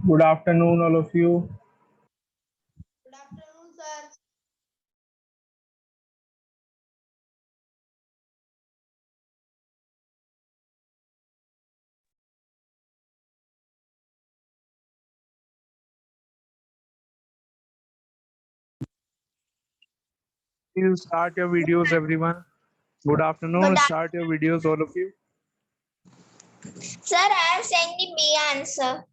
Good afternoon, all of you. Good afternoon, sir. Please start your videos, everyone. Good afternoon. Good Start your videos, all of you. Sir, I have sent the B answer.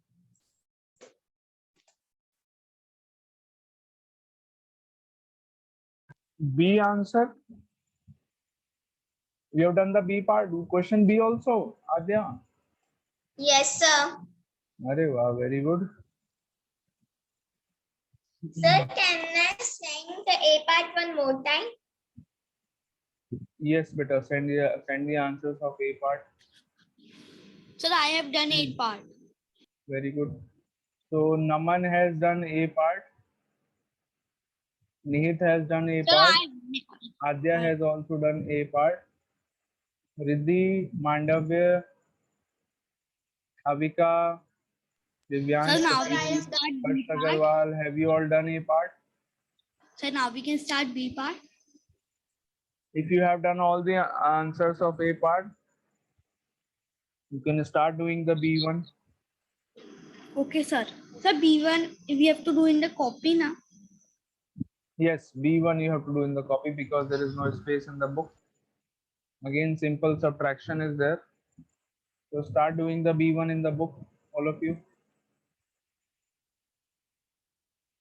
B answer. We have done the B part. Question B also. Adya. Yes, sir. Arey wow, very good. Sir, can I send the A part one more time? Yes, beta. Send the answers of A part. Sir, I have done 8 part. Very good. So Naman has done A part. Nihit has done A Sir, part. Adya has also done A part. Riddhi, Mandavya, Avika, Divyansh, Sir, now we Pratik, can start B Harsh part. Agarwal. Have you all done A part? Sir, now we can start B part. If you have done all the answers of A part, you can start doing the B1. Okay, sir. Sir, B1 we have to do in the copy now. Yes, B1 you have to do in the copy because there is no space in the book. Again, simple subtraction is there. So start doing the B1 in the book, all of you.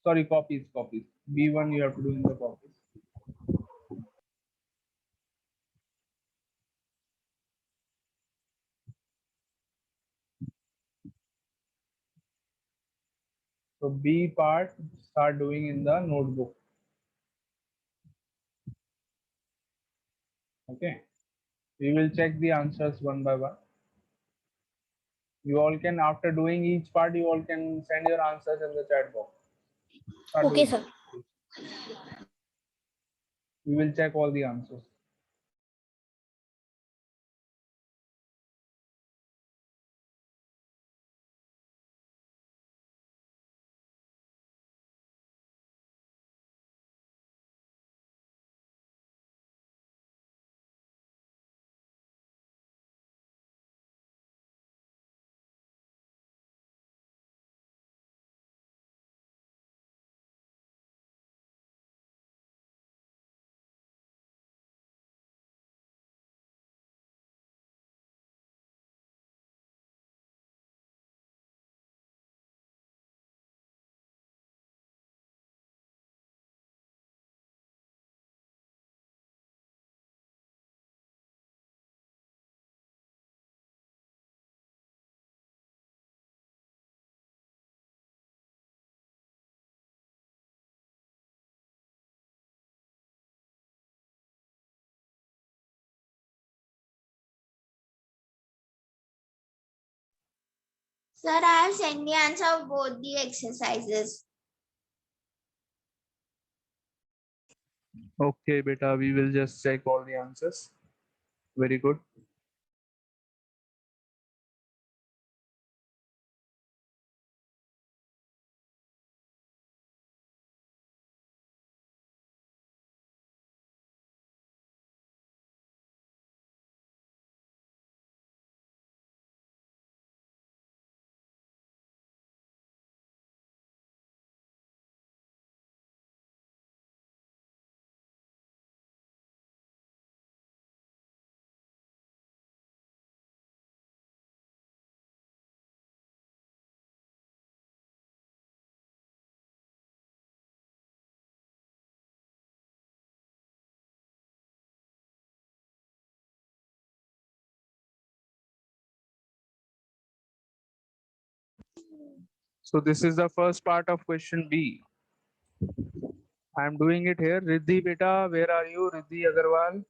Sorry, copies. B1 you have to do in the copies. So B part, start doing in the notebook. Okay. We will check the answers one by one. You all can, after doing each part, you all can send your answers in the chat box. Start Okay, doing. sir. We will check all the answers. Sir, I have sent the answer of both the exercises. Okay, beta, we will just check all the answers. Very good. So this is the first part of question B. I am doing it here. Riddhi beta, where are you? Riddhi Agarwal.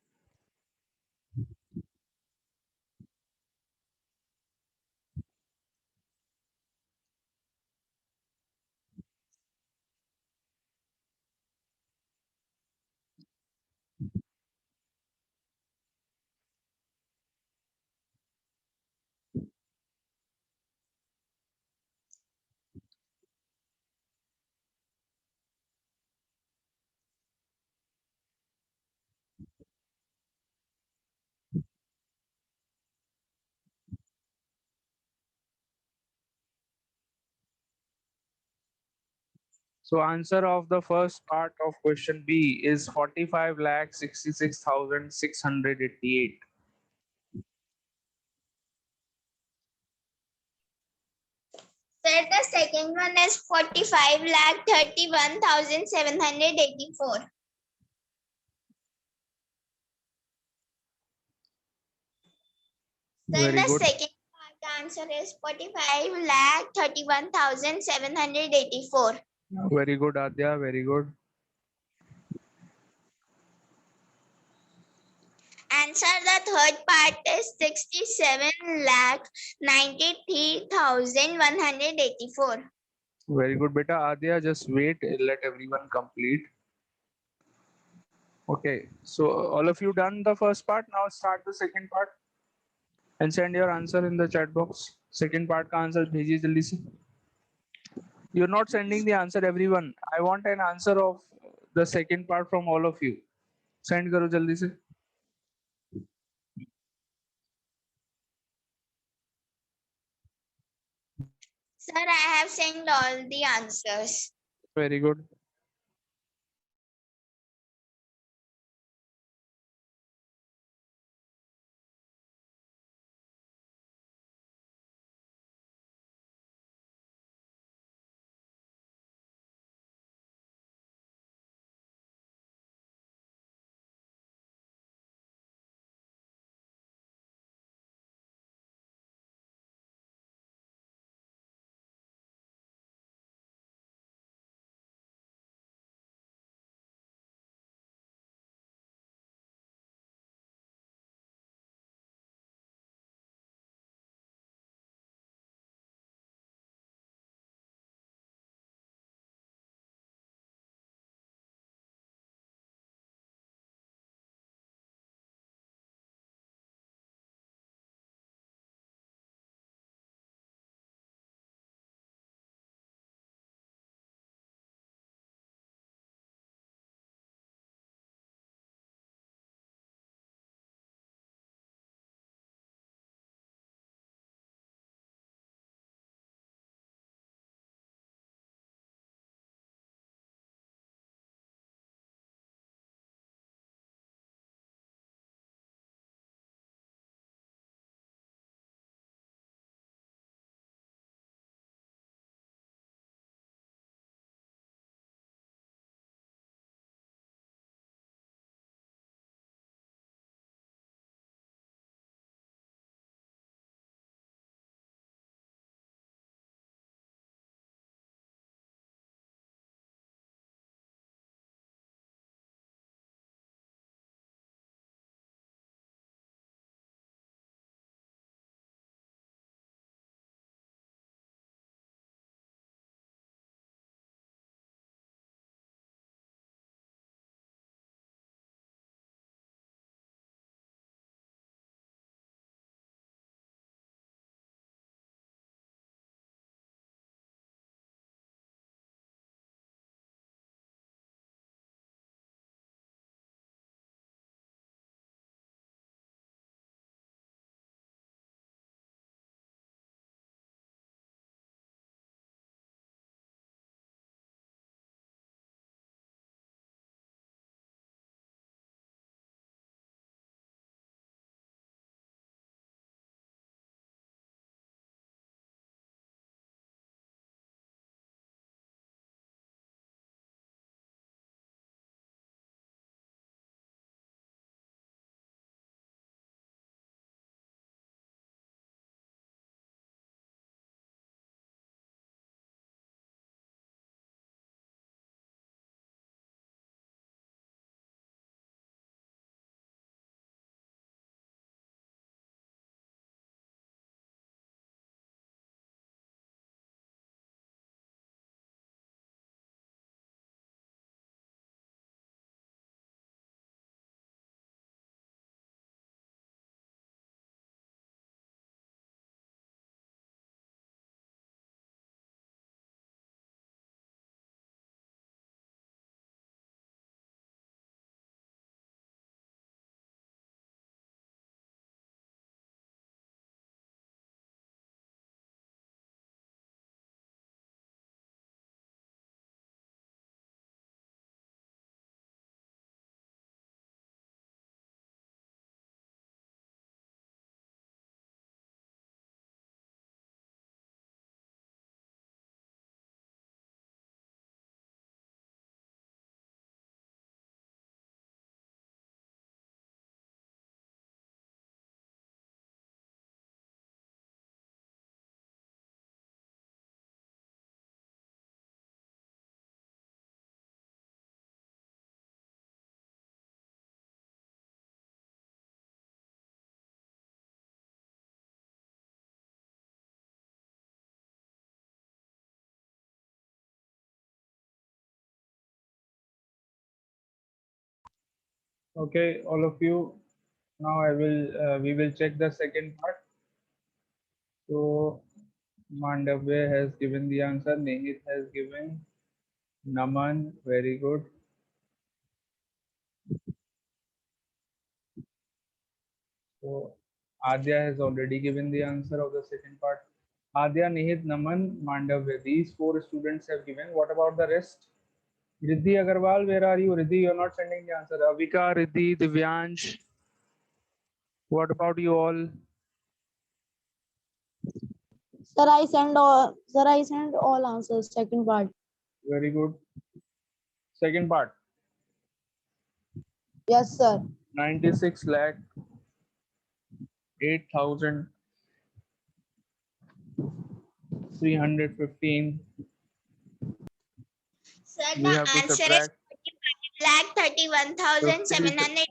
So answer of the first part of question B is 45,66,688. Sir, the second one is 45,31,784. Then Very the good. second part answer is 45,31,784. Very good, Adya. Very good. Answer the third part is 67,93,184. Very good, beta. Adya, just wait. Let everyone complete. Okay. So all of you done the first part. Now start the second part and send your answer in the chat box. Second part का answer भेजिए जल्दी से. You're not sending the answer, everyone. I want an answer of the second part from all of you. Send करो जल्दी से. Sir, I have sent all the answers. Very good. Okay, all of you. Now we will check the second part. So Mandavya has given the answer. Nihit has given. Naman, very good. So Adya has already given the answer of the second part. Adya, Nihit, Naman, Mandavya. These four students have given. What about the rest? Riddhi Agarwal, where are you? Riddhi, you're not sending the answer. Avika, Riddhi, Divyansh. What about you all? Sir, I send all answers. Second part. Very good. Second part. Yes, sir. 96 lakh 8,315. Sir, We the have to answer is subtract 45,31,784.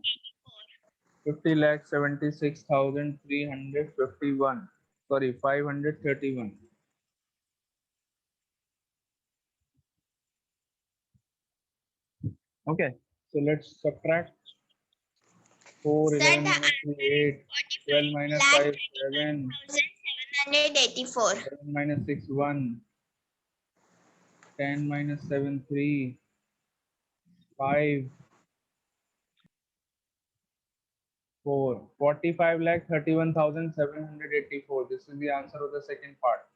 50 lakh 76,351. Sorry, 531. Okay, so let's subtract 4, Sir, 11 the minus 3, 8, 12 minus 5, 7, 45,31,784. 7 minus 6, 1, 10 minus 7, 3, 5, 4. 45 lakh 31,784. This is the answer of the second part.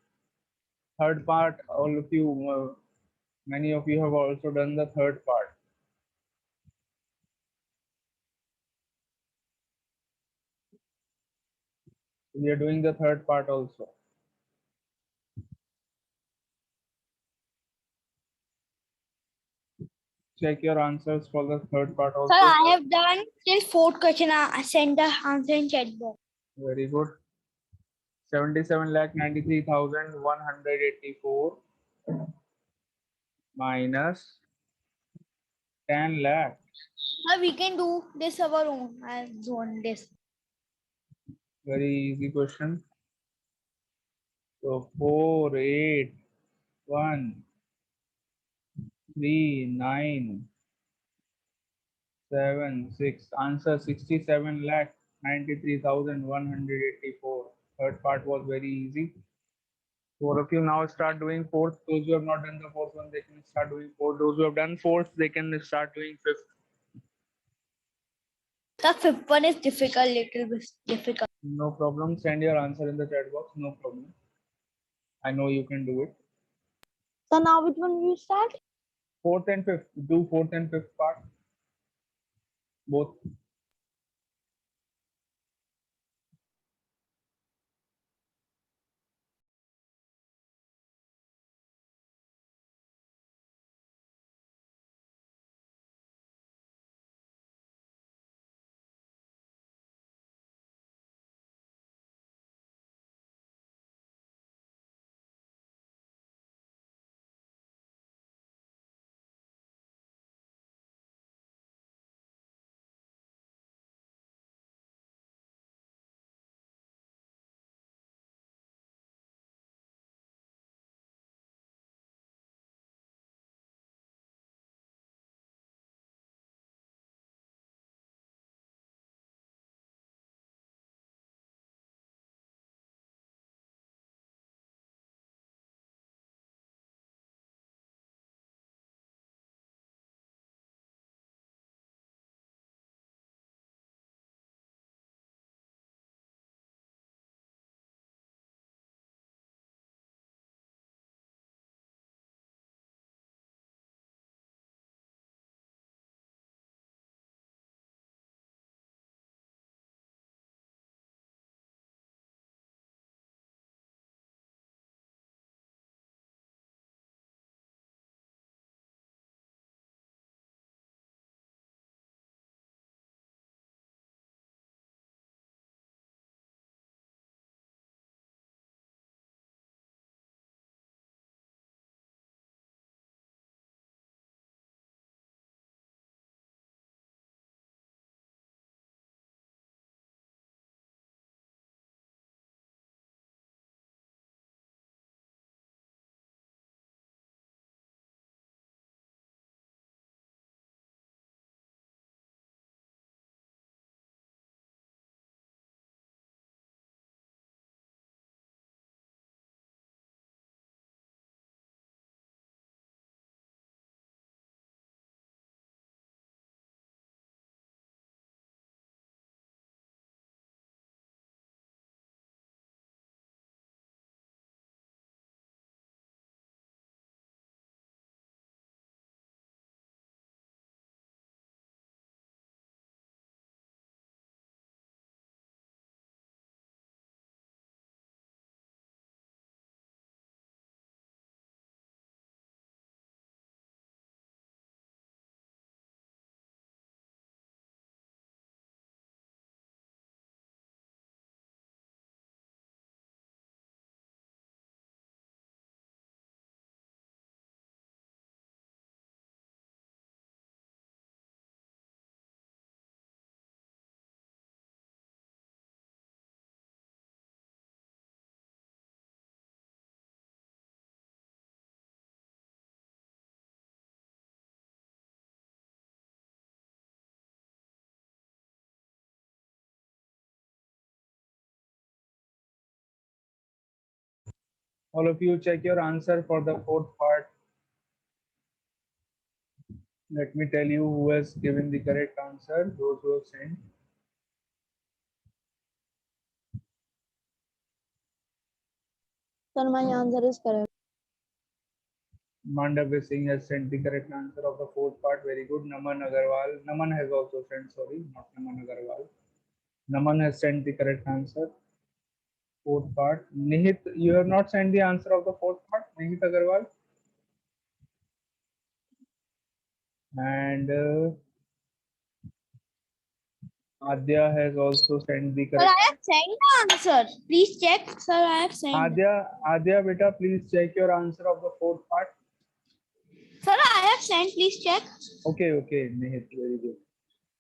Third part, all of you, many of you have also done the third part. We are doing the third part also. Check your answers for the third part also. Sir, I have done till fourth question. I send the answer in chat box. Very good. 77 lakh 93,184 minus 10 lakh. Sir, we can do this our own. I've done this. Very easy question. So 4, 8, 1, 3, 9, 7, 6. Answer 67 lakh 93,184. Third part was very easy. Four of you now start doing fourth. Those who have not done the fourth one, they can start doing fourth. Those who have done fourth, they can start doing fifth. The fifth one is difficult, little bit difficult. No problem. Send your answer in the chat box. No problem. I know you can do it. So now which one we start? Fourth and fifth. Do fourth and fifth part. Both. All of you check your answer for the fourth part. Let me tell you who has given the correct answer. Those who have sent. Sir, my answer is correct. Mandavya Singh has sent the correct answer of the fourth part. Very good. Naman Agarwal. Naman has also sent, sorry, not Naman Agarwal. Naman has sent the correct answer. Fourth part. Nihit, you have not sent the answer of the fourth part. Nihit Agarwal. And Adya has also sent the Sir, correct I have sent the answer. Please check. Sir, I have sent. Adya beta, please check your answer of the fourth part. Sir, I have sent. Please check. Okay, Nihit, very good.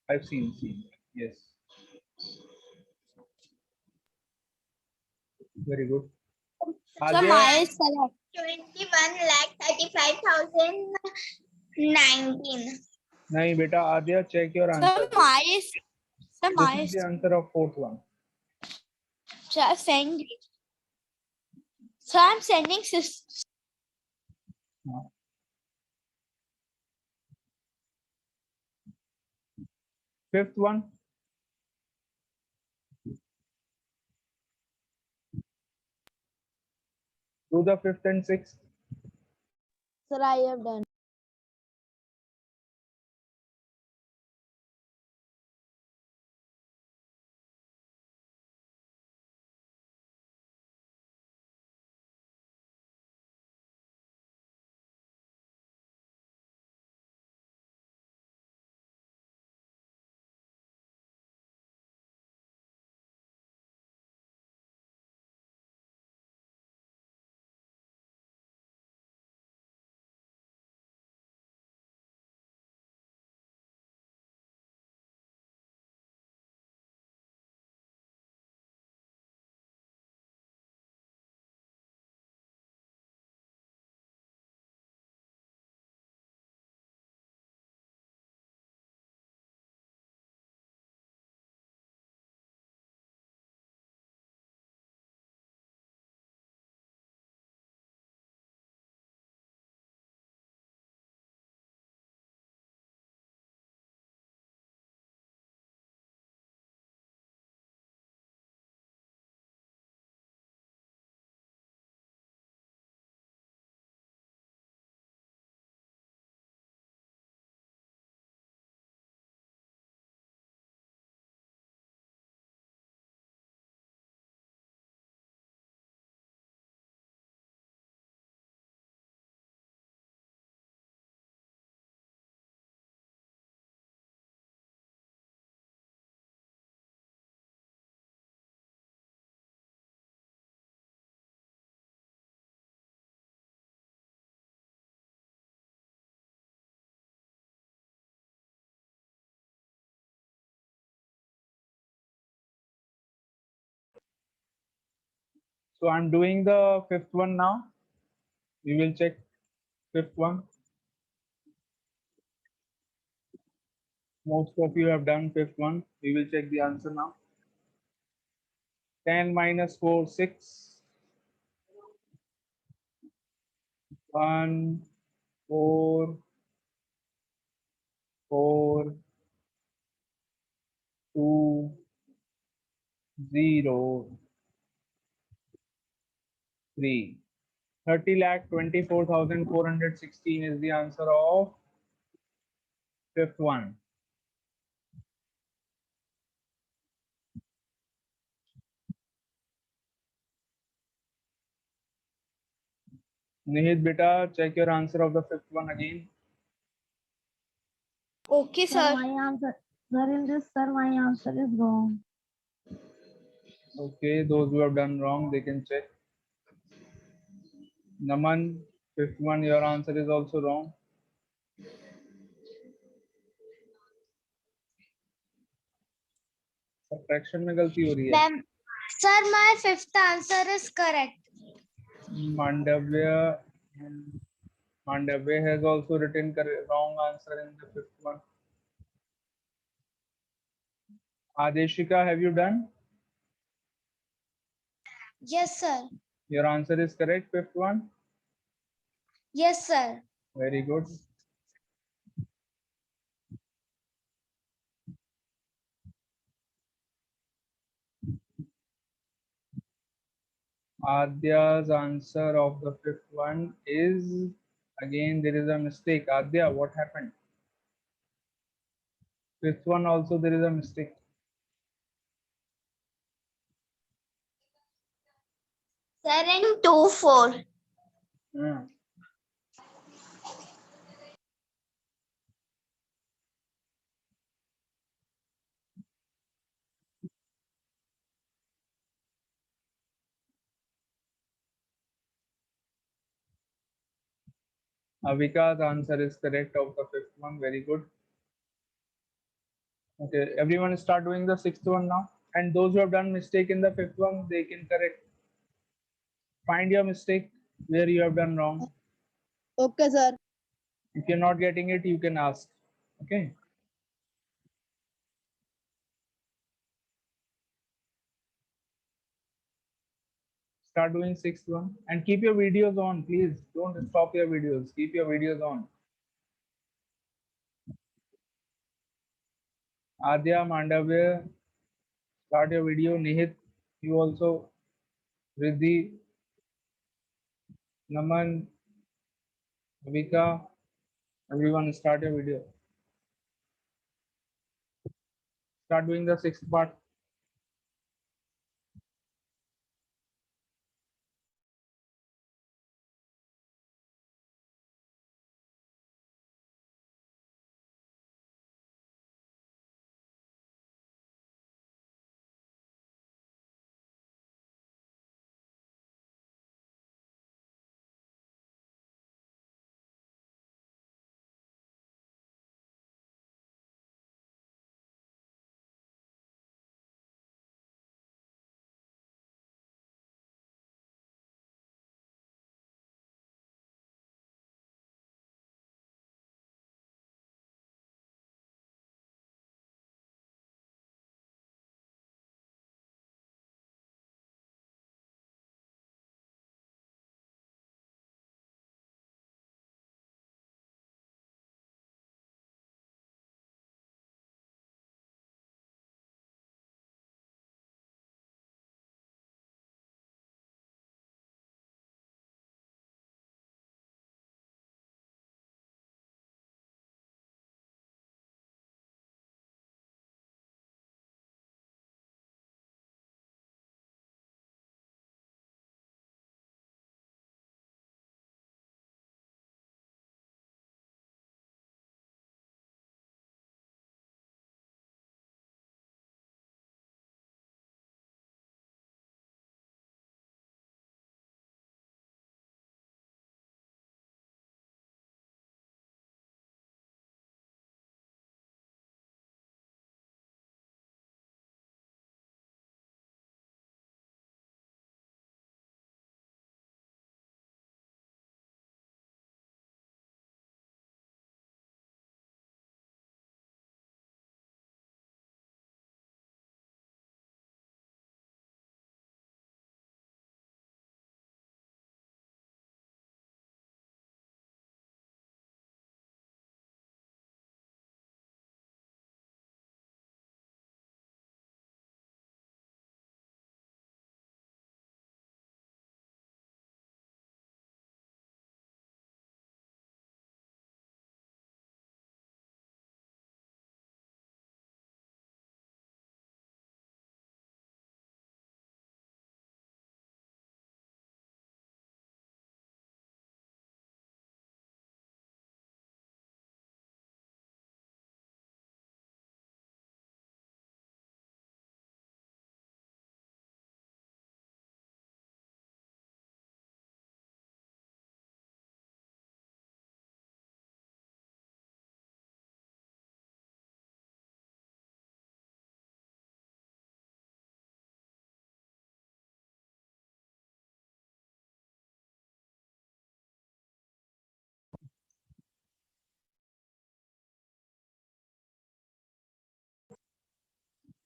I've seen. Yes. Very good. Sir, Adya, my is correct. 21,35,019. nahi beta, Adya, check your Sir, answer. my is. Sir, This my is is. the answer of fourth one. Sir, I have sent. Sir, I'm sending. Now, fifth one. Do the fifth and sixth. Sir, I have done. So I'm doing the fifth one now. We will check fifth one. Most of you have done fifth one. We will check the answer now. 10 minus 4, 6. 1, 4, 4, 2, 0, 3. 30,24,416 is the answer of fifth one. Nihit beta, check your answer of the fifth one again. Okay, sir. My answer. Sir, in this, sir, my answer is wrong. Okay, those who have done wrong, they can check. Naman, fifth one, your answer is also wrong. Subtraction में गलती हो रही है. Ma'am, sir, my fifth answer is correct. Mandavya has also written wrong answer in the fifth one. Adeshika, have you done? Yes, sir. Your answer is correct, fifth one. Yes, sir. Very good. Adya's answer of the fifth one is, again there is a mistake. Adya, what happened? Fifth one also there is a mistake. 724. Hmm. Avika's answer is correct of the fifth one. Very good. Okay, everyone start doing the sixth one now. And those who have done mistake in the fifth one, they can correct. Find your mistake where you have done wrong. Okay, sir. If you're not getting it, you can ask. Okay. Start doing sixth one and keep your videos on, please. Don't stop your videos. Keep your videos on. Adya, Mandavya, start your video. Nihit, you also. Riddhi, Naman, Avika, everyone start your video. Start doing the sixth part.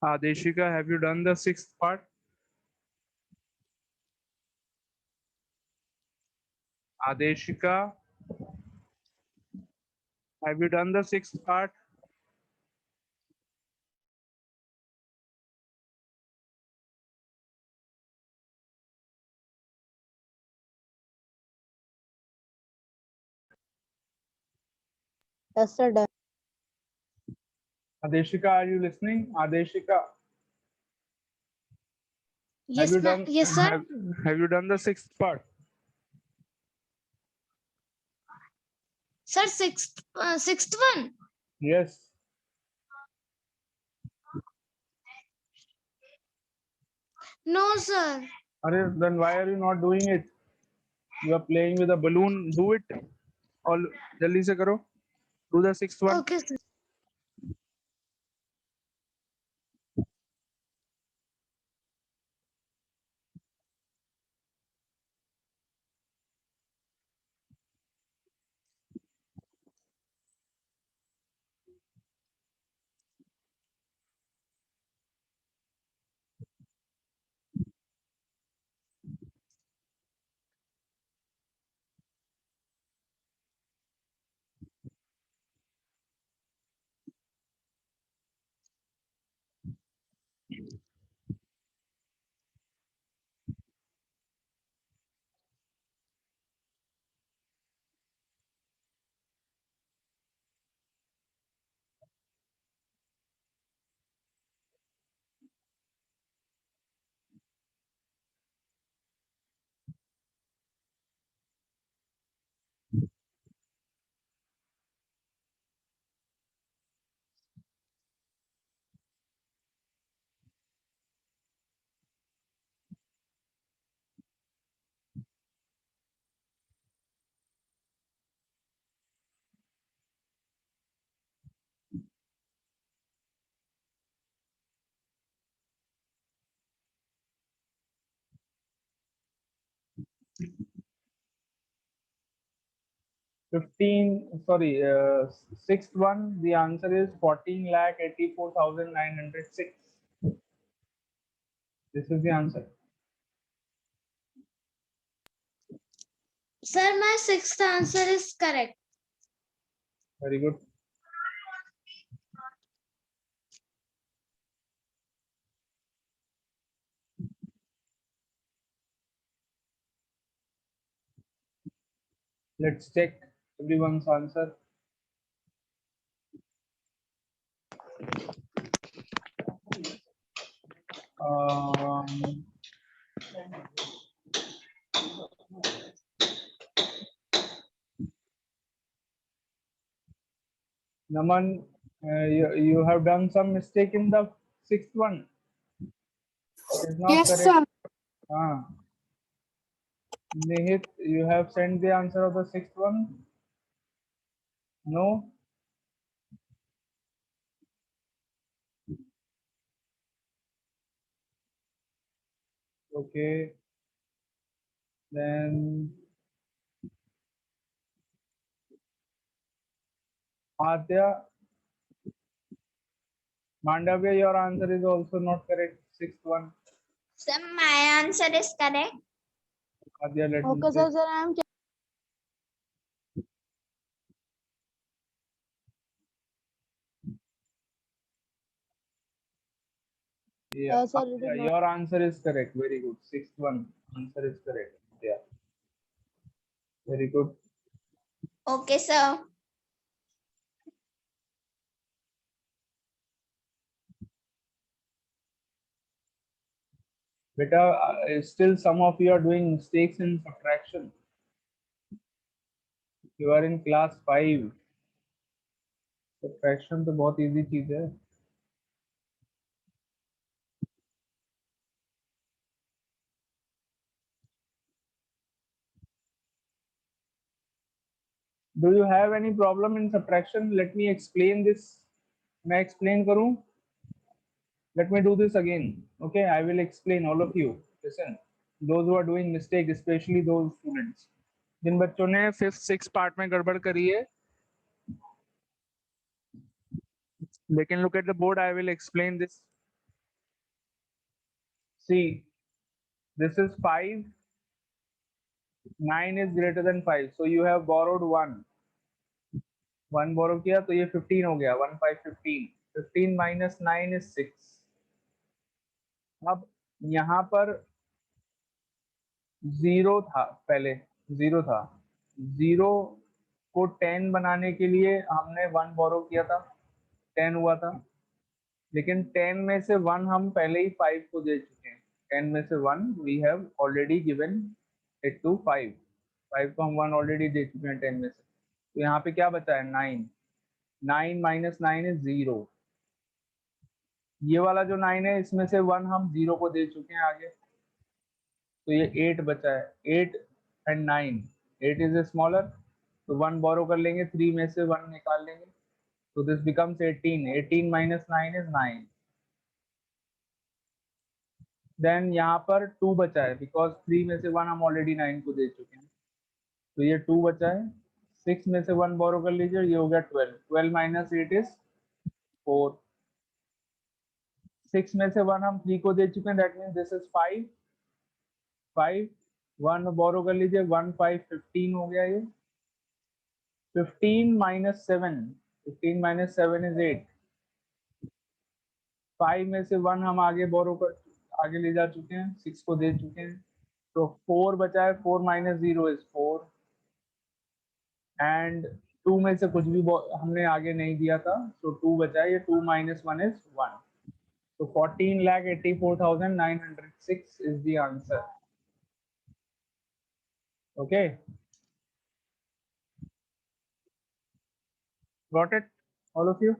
Deshika, have you done the sixth part? Adeshika, have you done the sixth part? Yes, sir. Done. Adeshika, are you listening? Adeshika, have Yes, you ma'am. done Yes, sir. have you done the sixth part? Sir, sixth one. Yes. No, sir. Then why are you not doing it? You are playing with a balloon. Do it. All jaldi se karo. Do the sixth one. Okay, sir. Sixth one. The answer is 14,84,906. This is the answer. Sir, my sixth answer is correct. Very good. Let's check everyone's answer. Um, Naman, you have done some mistake in the sixth one. It is not Yes, correct. sir. Ah. Nihit, you have sent the answer of the sixth one? No? Okay. Then Adya, Mandavya, your answer is also not correct. Sixth one. Sir, my answer is correct. Adya, let me Okay, check. sir. Sir, I am. Yeah, Sir, it is Adya, not. your answer is correct. Very good. Sixth one. Answer is correct. Yeah. Very good. Okay, sir. Beta, still some of you are doing mistakes in subtraction. You are in class 5. Subtraction तो बहुत easy चीज है. Do you have any problem in subtraction? Let me explain this. मैं explain करूं? Let me do this again. Okay, I will explain all of you. Listen, those who are doing mistake, especially those students. जिन बच्चों ने fifth, sixth part में गड़बड़ करी है, they can look at the board. I will explain this. See, this is 5. 9 is greater than 5, so you have borrowed 1. 1 borrow किया तो ये 15 हो गया, 1 5 15. 15 minus 9 is 6. अब यहाँ पर 0 था, पहले 0 था. 0 को 10 बनाने के लिए हमने 1 बोरो किया था, 10 हुआ था. लेकिन 10 में से 1 हम पहले ही 5 को दे चुके हैं. 10 में से 1 we have already given it to 5. 5 को हम 1 ऑलरेडी दे चुके हैं 10 में से. तो यहाँ पे क्या बचा है? 9. 9 माइनस 9 इज 0. ये वाला जो 9 है इसमें से 1 हम 0 को दे चुके हैं आगे, तो ये 8 बचा है. 8 एंड 9, 8 इज स्मॉलर, तो 1 बोरो कर लेंगे, 3 में से 1 निकाल लेंगे, तो this becomes 18. 18 minus 9 is 9. Then यहाँ पर 2 बचा है, बिकॉज 3 में से 1 हम ऑलरेडी 9 को दे चुके हैं, तो ये 2 बचा है. 6 में से 1 बोरो कर लीजिए, ये हो गया 12. 12 माइनस 8 इज 4. 6 में से 1 हम 3 को दे चुके हैं, दैट मीन्स दिस इज 5. 5 1 बोरो कर लीजिए, 1 5 15 हो गया ये. 15 माइनस 7, 15 माइनस 7 इज 8. 5 में से 1 हम आगे बोरो कर आगे ले जा चुके हैं, 6 को दे चुके हैं, तो 4 बचा है. 4 माइनस 0 इज 4. एंड 2 में से कुछ भी हमने आगे नहीं दिया था, तो 2 बचा है. ये 2 minus 1 is 1. So 14,84,906 is the answer. Okay. Got it, all of you?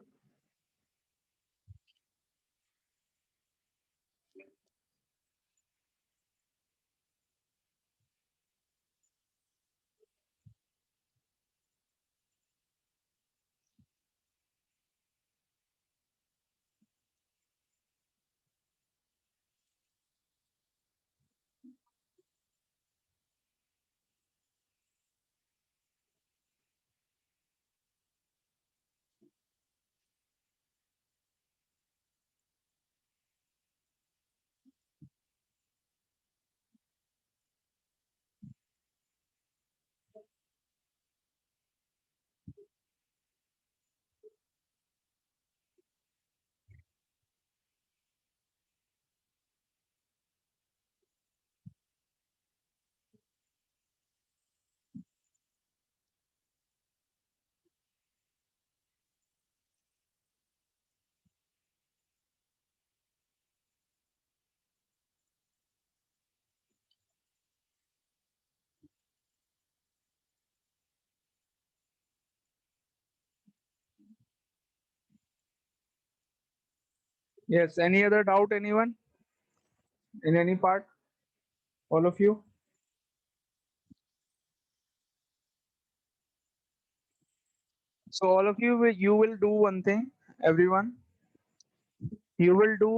Yes, any other doubt, anyone? In any part? All of you? So all of you, you will do one thing, everyone. You will do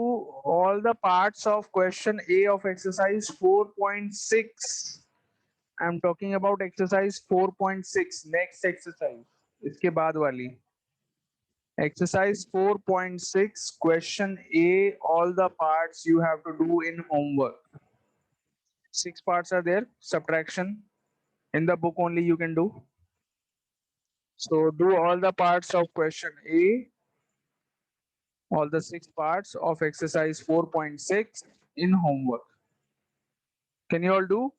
all the parts of question A of exercise 4.6. I'm talking about exercise 4.6, next exercise. इसके बाद वाली. Exercise 4.6, question A, all the parts you have to do in homework. 6 parts are there, subtraction. In the book only you can do. So do all the parts of question A, all the 6 parts of exercise 4.6 in homework. Can you all do?